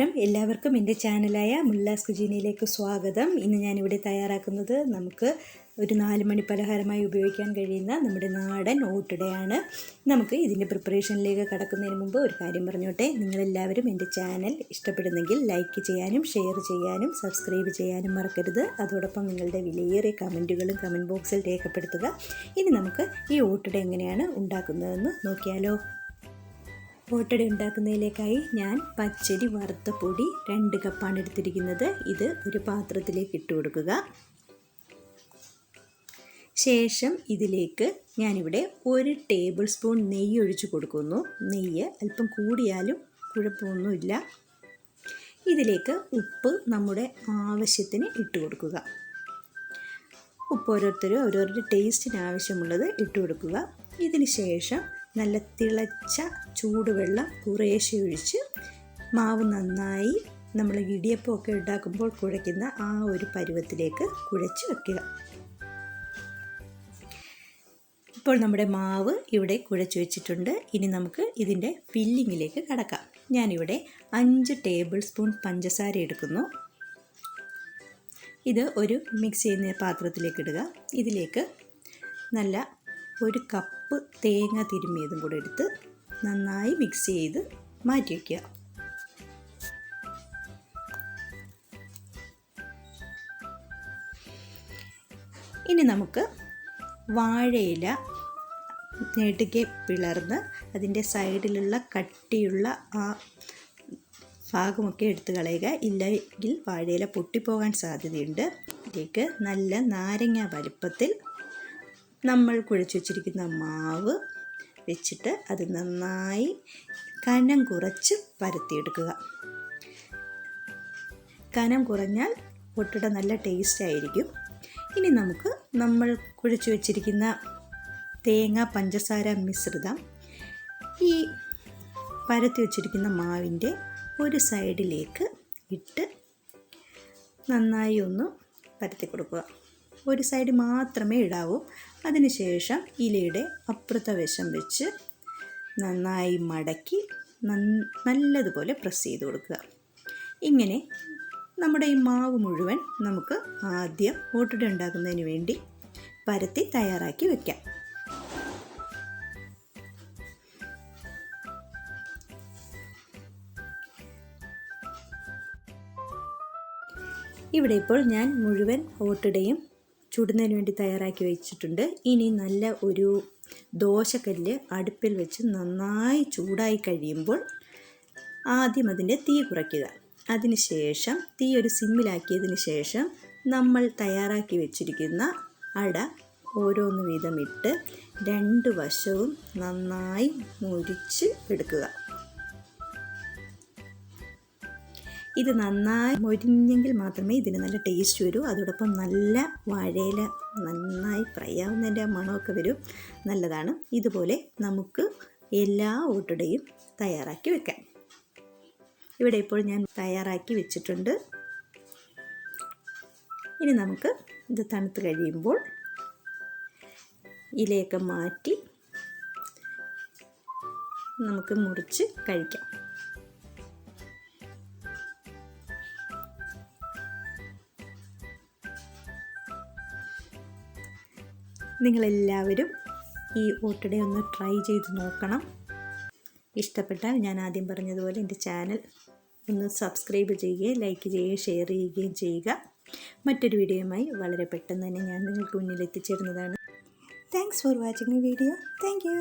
നമസ്കാരം, എല്ലാവർക്കും എൻ്റെ ചാനലായ മുല്ലാസ് കുചീനയിലേക്ക് സ്വാഗതം. ഇന്ന് ഞാനിവിടെ തയ്യാറാക്കുന്നത് നമുക്ക് ഒരു 4 മണി പലഹാരമായി ഉപയോഗിക്കാൻ കഴിയുന്ന നമ്മുടെ നാടൻ ഓട്ടടയാണ്. നമുക്ക് ഇതിൻ്റെ പ്രിപ്പറേഷനിലേക്ക് കടക്കുന്നതിന് മുമ്പ് ഒരു കാര്യം പറഞ്ഞോട്ടെ. നിങ്ങളെല്ലാവരും എൻ്റെ ചാനൽ ഇഷ്ടപ്പെടുന്നെങ്കിൽ ലൈക്ക് ചെയ്യാനും ഷെയർ ചെയ്യാനും സബ്സ്ക്രൈബ് ചെയ്യാനും മറക്കരുത്. അതോടൊപ്പം നിങ്ങളുടെ വിലയേറിയ കമൻറ്റുകളും കമൻറ്റ് ബോക്സിൽ രേഖപ്പെടുത്തുക. ഇനി നമുക്ക് ഈ ഓട്ടട എങ്ങനെയാണ് ഉണ്ടാക്കുന്നതെന്ന് നോക്കിയാലോ. ഓട്ടട ഉണ്ടാക്കുന്നതിലേക്കായി ഞാൻ പച്ചരി വറുത്ത പൊടി 2 കപ്പാണ് എടുത്തിരിക്കുന്നത്. ഇത് ഒരു പാത്രത്തിലേക്ക് ഇട്ട് കൊടുക്കുക. ശേഷം ഇതിലേക്ക് ഞാനിവിടെ 1 ടേബിൾ സ്പൂൺ നെയ്യ് ഒഴിച്ച് കൊടുക്കുന്നു. നെയ്യ് അല്പം കൂടിയാലും കുഴപ്പമൊന്നുമില്ല. ഇതിലേക്ക് ഉപ്പ് നമ്മുടെ ആവശ്യത്തിന് ഇട്ട് കൊടുക്കുക. ഉപ്പ് ഓരോരുത്തരുടെ ടേസ്റ്റിന് ആവശ്യമുള്ളത് ഇട്ട് കൊടുക്കുക. ഇതിന് ശേഷം നല്ല തിളച്ച ചൂടുവെള്ളം കുറേശ്ശെ ഒഴിച്ച് മാവ് നന്നായി നമ്മൾ ഇടിയപ്പമൊക്കെ ഉണ്ടാക്കുമ്പോൾ കുഴയ്ക്കുന്ന ആ ഒരു പരുവത്തിലേക്ക് കുഴച്ച് വയ്ക്കുക. ഇപ്പോൾ നമ്മുടെ മാവ് ഇവിടെ കുഴച്ച് വെച്ചിട്ടുണ്ട്. ഇനി നമുക്ക് ഇതിൻ്റെ ഫില്ലിങ്ങിലേക്ക് കടക്കാം. ഞാനിവിടെ 5 ടേബിൾ സ്പൂൺ പഞ്ചസാര എടുക്കുന്നു. ഇത് ഒരു മിക്സ് ചെയ്യുന്ന പാത്രത്തിലേക്ക് ഇടുക. ഇതിലേക്ക് നല്ല 1 കപ്പ് തേങ്ങ തിരുമ്മിയതും കൂടെ എടുത്ത് നന്നായി മിക്സ് ചെയ്ത് മാറ്റി വയ്ക്കുക. ഇനി നമുക്ക് വാഴയില നെടുകെ പിളർന്ന് അതിൻ്റെ സൈഡിലുള്ള കട്ടിയുള്ള ആ ഭാഗമൊക്കെ എടുത്ത് കളയുക. ഇല്ലെങ്കിൽ വാഴയില പൊട്ടിപ്പോകാൻ സാധ്യതയുണ്ട്. ഇതിലേക്ക് നല്ല നാരങ്ങ വലുപ്പത്തിൽ നമ്മൾ കുഴച്ച് വച്ചിരിക്കുന്ന മാവ് വെച്ചിട്ട് അത് നന്നായി കനം കുറച്ച് പരത്തിയെടുക്കുക. കനം കുറഞ്ഞാൽ ഓട്ടട നല്ല ടേസ്റ്റ് ആയിരിക്കും. ഇനി നമുക്ക് നമ്മൾ കുഴച്ച് വച്ചിരിക്കുന്ന തേങ്ങ പഞ്ചസാര മിശ്രിതം ഈ പരത്തി വച്ചിരിക്കുന്ന മാവിൻ്റെ ഒരു സൈഡിലേക്ക് ഇട്ട് നന്നായി ഒന്ന് പരത്തി കൊടുക്കുക. ഒരു സൈഡ് മാത്രമേ ഇടാവൂ. അതിനുശേഷം ഇലയുടെ അപ്പുറത്തെ വശം വെച്ച് നന്നായി മടക്കി നല്ലതുപോലെ പ്രസ് ചെയ്ത് കൊടുക്കുക. ഇങ്ങനെ നമ്മുടെ ഈ മാവ് മുഴുവൻ നമുക്ക് ആദ്യം ഓട്ടട ഉണ്ടാക്കുന്നതിന് വേണ്ടി പരത്തി തയ്യാറാക്കി വയ്ക്കാം. ഇവിടെ ഇപ്പോൾ ഞാൻ മുഴുവൻ ഓട്ടടയും ചുടുന്നതിന് വേണ്ടി തയ്യാറാക്കി വെച്ചിട്ടുണ്ട്. ഇനി നല്ല ഒരു ദോശക്കല്ല് അടുപ്പിൽ വെച്ച് നന്നായി ചൂടായി കഴിയുമ്പോൾ ആദ്യം അതിൻ്റെ തീ കുറയ്ക്കുക. അതിനുശേഷം തീ ഒരു സിമ്മിലാക്കിയതിന് ശേഷം നമ്മൾ തയ്യാറാക്കി വെച്ചിരിക്കുന്ന അട ഓരോന്ന് വീതം ഇട്ട് 2 വശവും നന്നായി മുരിച്ച് എടുക്കുക. ഇത് നന്നായി മൊരിഞ്ഞെങ്കിൽ മാത്രമേ ഇതിന് നല്ല ടേസ്റ്റ് വരൂ. അതോടൊപ്പം നല്ല വാഴയില നന്നായി ഫ്രൈ ആവുന്നതിൻ്റെ ആ മണമൊക്കെ വരും. നല്ലതാണ്. ഇതുപോലെ നമുക്ക് എല്ലാ ഓട്ടടയും തയ്യാറാക്കി വെക്കാം. ഇവിടെ ഇപ്പോൾ ഞാൻ തയ്യാറാക്കി വെച്ചിട്ടുണ്ട്. ഇനി നമുക്ക് ഇത് തണുത്ത് കഴിയുമ്പോൾ ഇലയൊക്കെ മാറ്റി നമുക്ക് മുറിച്ച് കഴിക്കാം. നിങ്ങളെല്ലാവരും ഈ ഓട്ടടയൊന്ന് ട്രൈ ചെയ്ത് നോക്കണം. ഇഷ്ടപ്പെട്ടാൽ ഞാൻ ആദ്യം പറഞ്ഞതുപോലെ എൻ്റെ ചാനൽ ഒന്ന് സബ്സ്ക്രൈബ് ചെയ്യുകയും ലൈക്ക് ചെയ്യുകയും ഷെയർ ചെയ്യുകയും ചെയ്യുക. മറ്റൊരു വീഡിയോയുമായി വളരെ പെട്ടെന്ന് തന്നെ ഞാൻ നിങ്ങൾക്ക് മുന്നിൽ എത്തിച്ചേരുന്നതാണ്. Thanks for watching my video. Thank U.